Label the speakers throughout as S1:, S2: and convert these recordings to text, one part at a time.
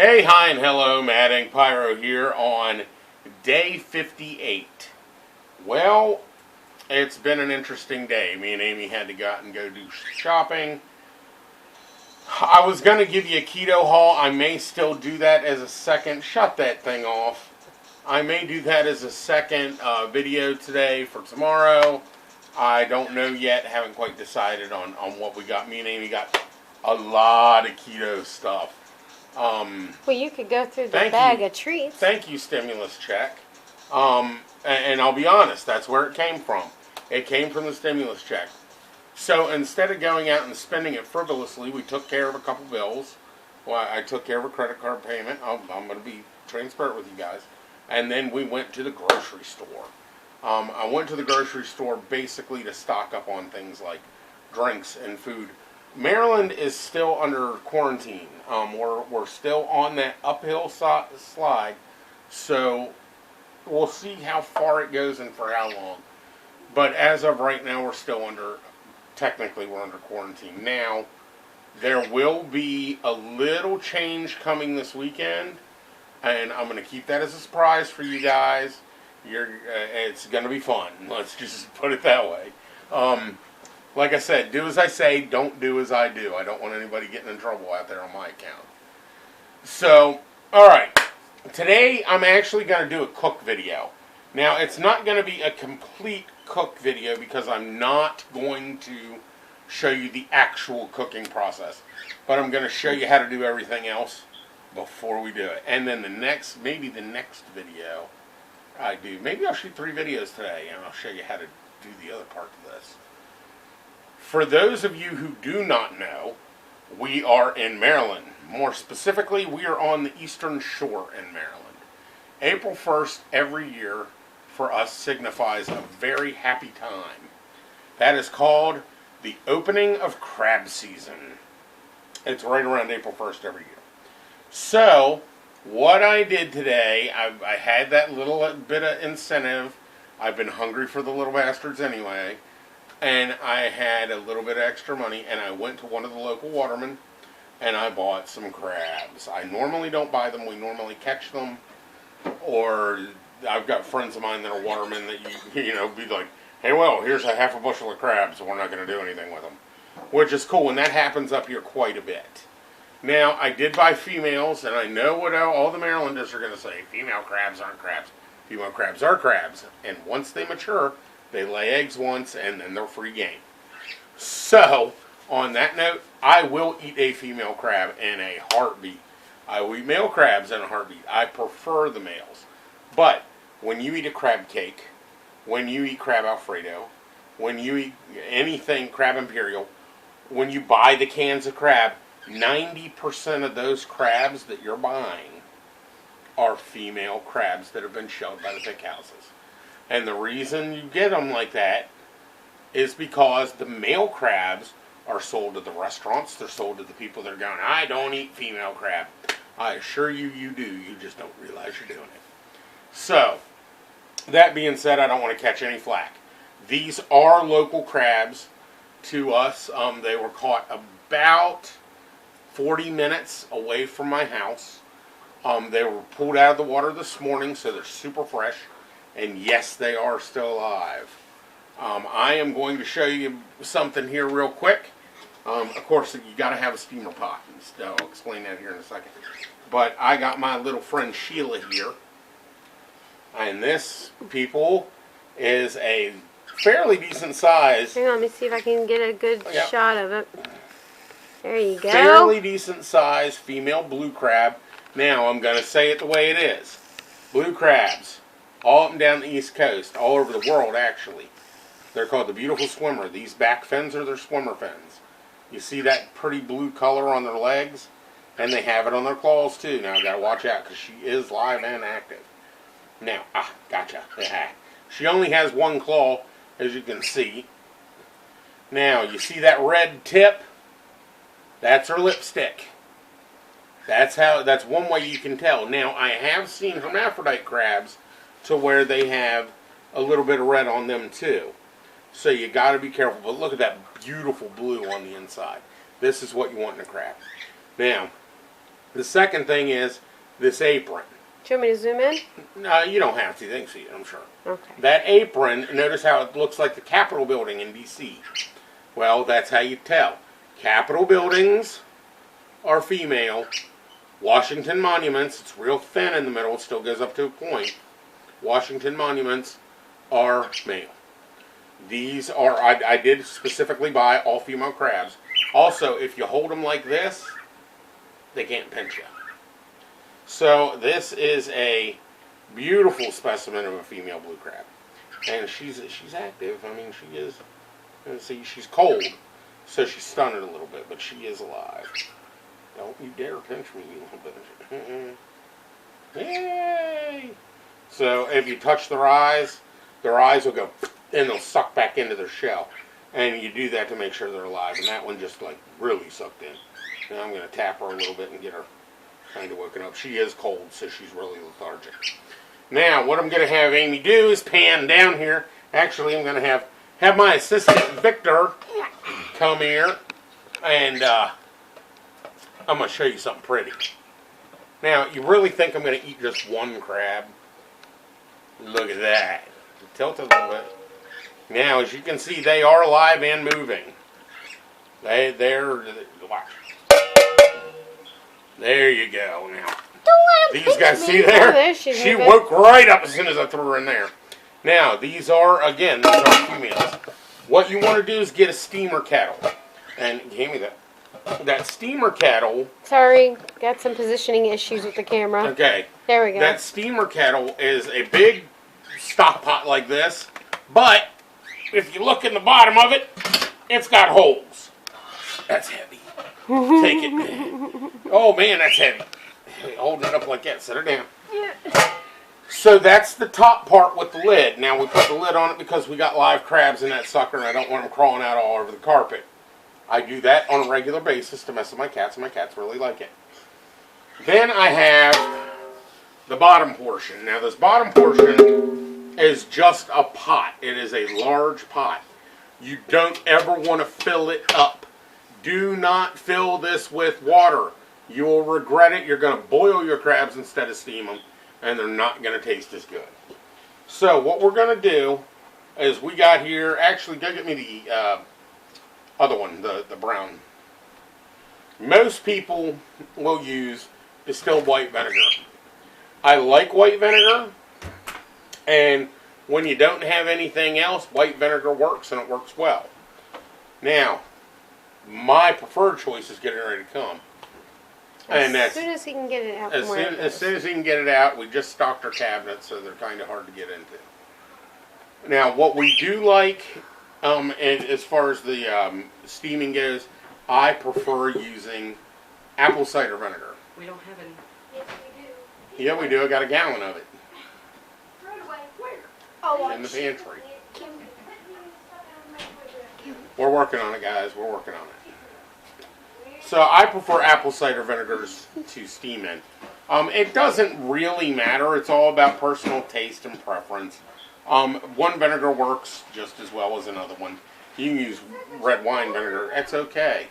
S1: Hey, hi, and hello, Mad Ink Pyro here on day 58. Well, it's been an interesting day. Me and Amy had to go out and go do shopping. I was going to give you a keto haul. I may still do that as a second. Shut that thing off. I may do that as a second video today for tomorrow. I don't know yet. Haven't quite decided on what we got. Me and Amy got a lot of keto stuff.
S2: Well, you could go through the bag of treats.
S1: Thank you, stimulus check. And I'll be honest, that's where it came from. It came from the stimulus check. So instead of going out and spending it frivolously, we took care of a couple bills. Well, I took care of a credit card payment. I'm going to be transparent with you guys. And then we went to the grocery store. I went to the grocery store basically to stock up on things like drinks and food. Maryland is still under quarantine. We're still on that uphill slide, so we'll see how far it goes and for how long. But as of right now, technically we're under quarantine. Now, there will be a little change coming this weekend, and I'm going to keep that as a surprise for you guys. It's going to be fun. Let's just put it that way. Like I said, do as I say, don't do as I do. I don't want anybody getting in trouble out there on my account. So, alright. Today, I'm actually going to do a cook video. Now, it's not going to be a complete cook video because I'm not going to show you the actual cooking process. But I'm going to show you how to do everything else before we do it. And then maybe the next video I do. Maybe I'll shoot 3 videos today and I'll show you how to do the other part of this. For those of you who do not know, we are in Maryland. More specifically, we are on the Eastern Shore in Maryland. April 1st every year for us signifies a very happy time. That is called the opening of crab season. It's right around April 1st every year. So, what I did today, I had that little bit of incentive. I've been hungry for the little bastards anyway. And I had a little bit of extra money, and I went to one of the local watermen, and I bought some crabs. I normally don't buy them. We normally catch them. Or I've got friends of mine that are watermen that be like, hey, well, here's a half a bushel of crabs, so we're not going to do anything with them. Which is cool, and that happens up here quite a bit. Now, I did buy females, and I know what all the Marylanders are going to say. Female crabs aren't crabs. Female crabs are crabs. And once they mature, they lay eggs once, and then they're free game. So, on that note, I will eat a female crab in a heartbeat. I will eat male crabs in a heartbeat. I prefer the males. But, when you eat a crab cake, when you eat crab Alfredo, when you eat anything crab imperial, when you buy the cans of crab, 90% of those crabs that you're buying are female crabs that have been shelled by the pig houses. And the reason you get them like that is because the male crabs are sold to the restaurants. They're sold to the people that are going, I don't eat female crab. I assure you, you do. You just don't realize you're doing it. So, that being said, I don't want to catch any flack. These are local crabs to us. They were caught about 40 minutes away from my house. They were pulled out of the water this morning, so they're super fresh. And yes, they are still alive. I am going to show you something here real quick. Of course, you got to have a steamer pot. I'll explain that here in a second. But I got my little friend Sheila here. And this, people, is a fairly decent size.
S2: Hang on, let me see if I can get a good shot of it. There you go.
S1: Fairly decent size female blue crab. Now, I'm going to say it the way it is. Blue crabs. All up and down the East Coast, all over the world actually. They're called the beautiful swimmer. These back fins are their swimmer fins. You see that pretty blue color on their legs? And they have it on their claws too. Now, I've got to watch out because she is live and active. Now, gotcha. She only has one claw, as you can see. Now, you see that red tip? That's her lipstick. That's one way you can tell. Now, I have seen hermaphrodite crabs to where they have a little bit of red on them too. So you got to be careful. But look at that beautiful blue on the inside. This is what you want in a crab. Now, The second thing is this apron.
S2: Do you want me to zoom in?
S1: No, you don't have to. They can see it, I'm sure.
S2: Okay.
S1: That apron, notice how it looks like the Capitol building in D.C. Well, that's how you tell. Capitol buildings are female. Washington monuments, it's real thin in the middle. It still goes up to a point. Washington monuments are male. These are, I did specifically buy all female crabs. Also, if you hold them like this, they can't pinch you. So this is a beautiful specimen of a female blue crab, and she's active. I mean, she is. See, she's cold, so she's stunned a little bit, but she is alive. Don't you dare pinch me, you little bitch. Yay! So if you touch their eyes will go, and they'll suck back into their shell, and you do that to make sure they're alive. And that one just like really sucked in. Now I'm going to tap her a little bit and get her kind of woken up. She is cold, so she's really lethargic. Now, what I'm going to have Amy do is pan down here. Actually, I'm going to have my assistant, Victor, come here. And I'm going to show you something pretty. Now, you really think I'm going to eat just one crab? Look at that. Tilt it a little bit. Now, as you can see, they are alive and moving. They're watch. There you go. Now, these guys, see there? She woke right up as soon as I threw her in there. Now, these are females. What you want to do is get a steamer kettle. And hand me that steamer kettle.
S2: Sorry, got some positioning issues with the camera.
S1: Okay.
S2: There we go.
S1: That steamer kettle is a big stock pot like this. But, if you look in the bottom of it, it's got holes. That's heavy. Take it, man. Oh, man, that's heavy. Hold it up like that. Set her down.
S2: Yeah.
S1: So that's the top part with the lid. Now, we put the lid on it because we got live crabs in that sucker, and I don't want them crawling out all over the carpet. I do that on a regular basis to mess with my cats, and my cats really like it. Then I have the bottom portion. Now, this bottom portion is just a pot. It is a large pot. You don't ever want to fill it up. Do not fill this with water. You will regret it. You're going to boil your crabs instead of steam them, and they're not going to taste as good. So what we're going to do is we got here, actually go get me the other one, the brown. Most people will use distilled white vinegar. I like white vinegar, and when you don't have anything else, white vinegar works, and it works well. Now, my preferred choice is getting ready to come.
S2: As soon as he can get it out.
S1: As soon as he can get it out, we just stocked our cabinets, so they're kind of hard to get into. Now, what we do like, and as far as the steaming goes, I prefer using apple cider vinegar.
S3: We don't have any.
S4: Yes, we do.
S1: Yeah, we do. I got a gallon of it.
S4: Throw it away. Where? Oh,
S1: In the pantry.
S4: Kim.
S1: We're working on it, guys. We're working on it. So I prefer apple cider vinegars to steam in. It doesn't really matter. It's all about personal taste and preference. One vinegar works just as well as another one. You can use red wine vinegar. That's okay.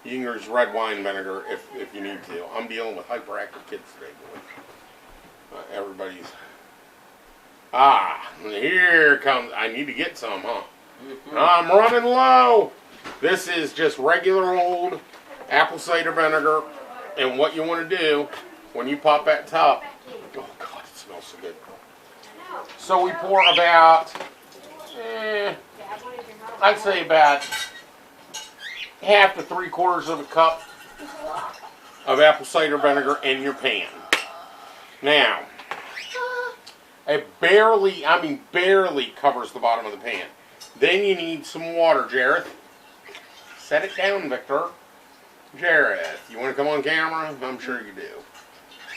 S1: You can use red wine vinegar if you need to. I'm dealing with hyperactive kids today, boy. Everybody's... here comes... I need to get some, huh? I'm running low. This is just regular old apple cider vinegar, and what you want to do when you pop that top, oh God, it smells so good. So we pour about, I'd say about half to 3/4 of a cup of apple cider vinegar in your pan. Now, it barely covers the bottom of the pan. Then you need some water, Jareth. Set it down, Victor. Jareth, you want to come on camera? I'm sure you do.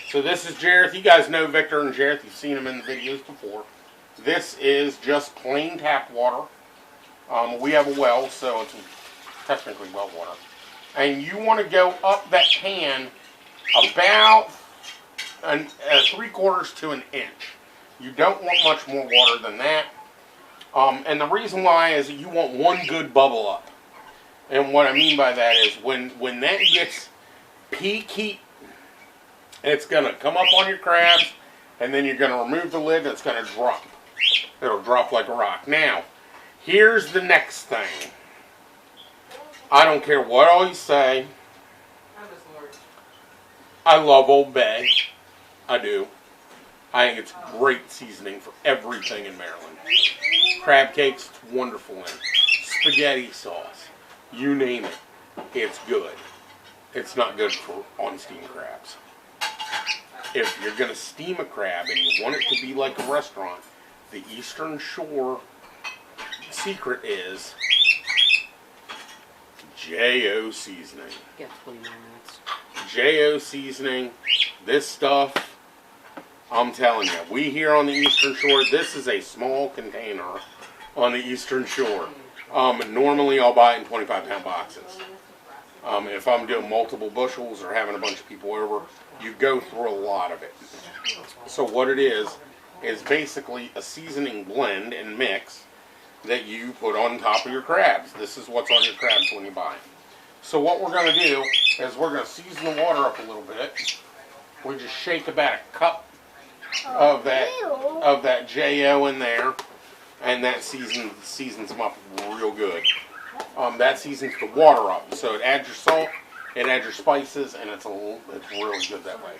S1: So this is Jareth. You guys know Victor and Jareth. You've seen them in the videos before. This is just plain tap water. We have a well, so it's technically well water. And you want to go up that pan about 3/4 to an inch. You don't want much more water than that. And the reason why is that you want one good bubble up. And what I mean by that is when that gets peak heat It's going to come up on your crabs, and then you're going to remove the lid, and it's going to drop. It'll drop like a rock. Now, here's the next thing. I don't care what all you say. I love Old Bay. I do. I think it's great seasoning for everything in Maryland. Crab cakes, it's wonderful in. Spaghetti sauce, you name it, it's good. It's not good for on-steam crabs. If you're going to steam a crab and you want it to be like a restaurant, the Eastern Shore secret is J.O. seasoning.
S3: Get 20 more minutes.
S1: J.O. seasoning, this stuff, I'm telling you, we here on the Eastern Shore, this is a small container on the Eastern Shore. Normally I'll buy it in 25-pound boxes. If I'm doing multiple bushels or having a bunch of people over, you go through a lot of it. So what it is basically a seasoning blend and mix that you put on top of your crabs. This is what's on your crabs when you buy them. So what we're going to do is we're going to season the water up a little bit. We just shake about a cup of that J.O. in there, and that seasons them up real good. That seasons the water up, so it adds your salt, it adds your spices, and it's really good that way.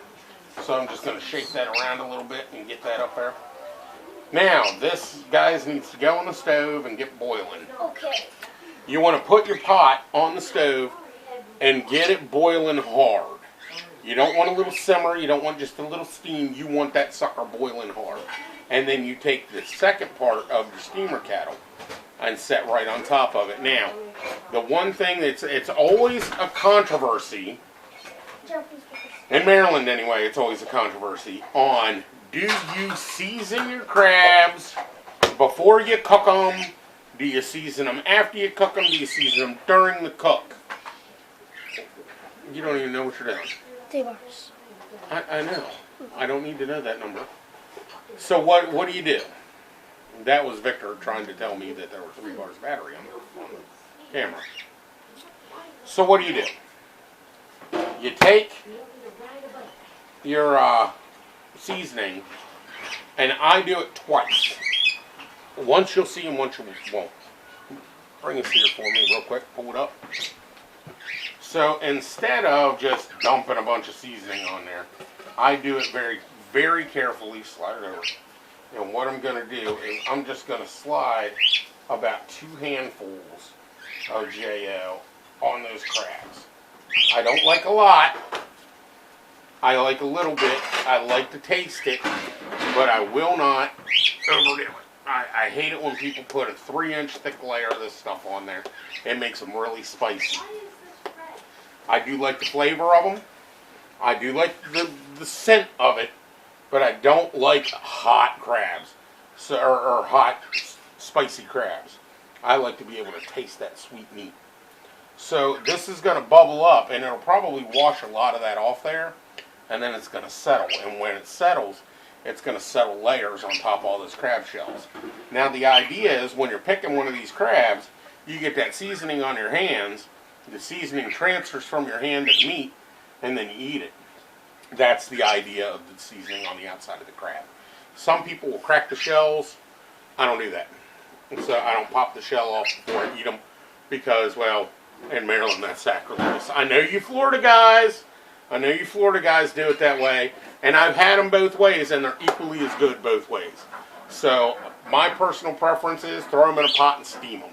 S1: So I'm just going to shake that around a little bit and get that up there. Now, this, guys, needs to go on the stove and get boiling.
S4: Okay.
S1: You want to put your pot on the stove and get it boiling hard. You don't want a little simmer, you don't want just a little steam, you want that sucker boiling hard. And then you take the second part of your steamer kettle and set right on top of it. Now, the one thing it's always a controversy, in Maryland anyway, it's always a controversy on, do you season your crabs before you cook them? Do you season them after you cook them? Do you season them during the cook? You don't even know what you're doing.
S4: 3 bars.
S1: I know. I don't need to know that number. So what do you do? That was Victor trying to tell me that there were 3 bars of battery on the camera. So what do? You take your seasoning, and I do it twice. Once you'll see and once you won't. Bring this here for me real quick. Pull it up. So instead of just dumping a bunch of seasoning on there, I do it very, very carefully. Slide it over. And what I'm going to do is I'm just going to slide about 2 handfuls of J.O. on those crabs. I don't like a lot. I like a little bit. I like to taste it, but I will not overdo it. I hate it when people put a 3-inch thick layer of this stuff on there. It makes them really spicy. I do like the flavor of them. I do like the scent of it, but I don't like hot crabs or hot spicy crabs. I like to be able to taste that sweet meat. So this is going to bubble up, and it'll probably wash a lot of that off there, and then it's going to settle. And when it settles, it's going to settle layers on top of all those crab shells. Now the idea is when you're picking one of these crabs, you get that seasoning on your hands, the seasoning transfers from your hand to the meat, and then you eat it. That's the idea of the seasoning on the outside of the crab. Some people will crack the shells. I don't do that. So I don't pop the shell off before I eat them because, well, in Maryland that's sacrilegious. I know you Florida guys do it that way, and I've had them both ways, and they're equally as good both ways. So my personal preference is throw them in a pot and steam them.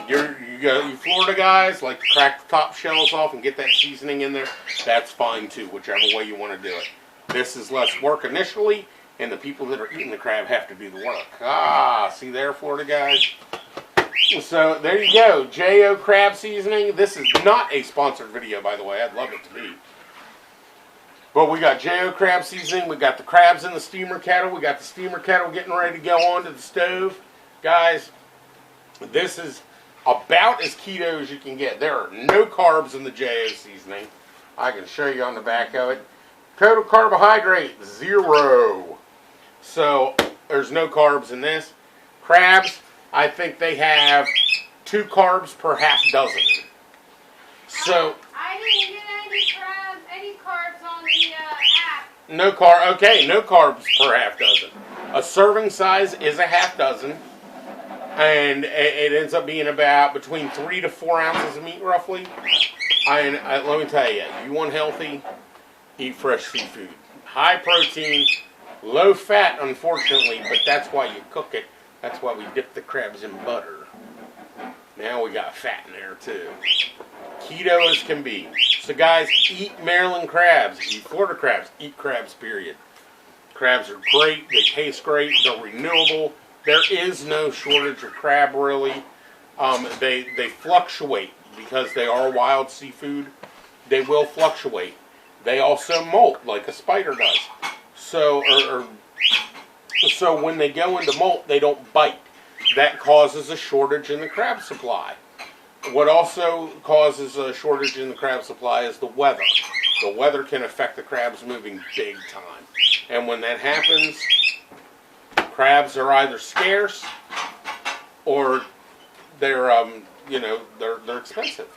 S1: You Florida guys like to crack the top shells off and get that seasoning in there. That's fine too, whichever way you want to do it. This is less work initially, and the people that are eating the crab have to do the work. See there, Florida guys? So there you go, J.O. crab seasoning. This is not a sponsored video, by the way. I'd love it to be. But we got J.O. crab seasoning. We got the crabs in the steamer kettle. We got the steamer kettle getting ready to go onto the stove. Guys, this is about as keto as you can get. There are no carbs in the J.O. seasoning. I can show you on the back of it. Total carbohydrate, 0. So there's no carbs in this. Crabs, I think they have 2 carbs per half dozen. So
S4: I didn't get any carbs on the app.
S1: No carb. Okay, no carbs per half dozen. A serving size is a half dozen, and it ends up being about between 3 to 4 ounces of meat, roughly. Let me tell you, you want healthy, eat fresh seafood. High protein, low fat, unfortunately, but that's why you cook it. That's why we dip the crabs in butter. Now we got fat in there too. Keto as can be. So guys, eat Maryland crabs, eat Florida crabs, eat crabs, period. Crabs are great, they taste great, they're renewable. There is no shortage of crab really. They fluctuate because they are wild seafood. They will fluctuate. They also molt like a spider does. So when they go into molt, they don't bite. That causes a shortage in the crab supply. What also causes a shortage in the crab supply is the weather. The weather can affect the crabs moving big time. And when that happens, crabs are either scarce or they're expensive.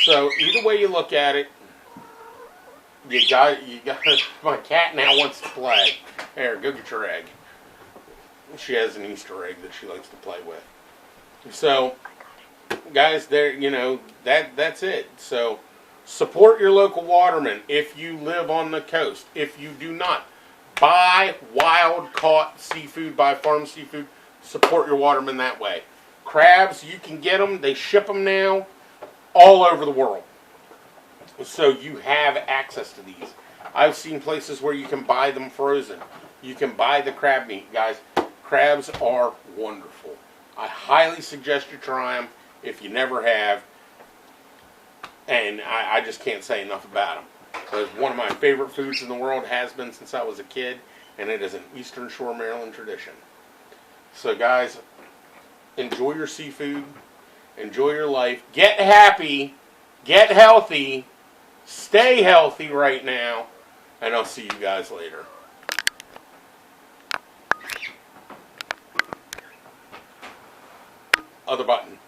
S1: So either way you look at it, you got my cat now wants to play. Here, go get your egg. She has an Easter egg that she likes to play with. So guys, that's it. So support your local watermen if you live on the coast. If you do not, buy wild caught seafood, buy farm seafood. Support your watermen that way. Crabs, you can get them. They ship them now all over the world. So you have access to these. I've seen places where you can buy them frozen. You can buy the crab meat, guys. Crabs are wonderful. I highly suggest you try them if you never have. And I just can't say enough about them. It's one of my favorite foods in the world, has been since I was a kid, and it is an Eastern Shore, Maryland tradition. So guys, enjoy your seafood, enjoy your life, get happy, get healthy, stay healthy right now, and I'll see you guys later. Other button.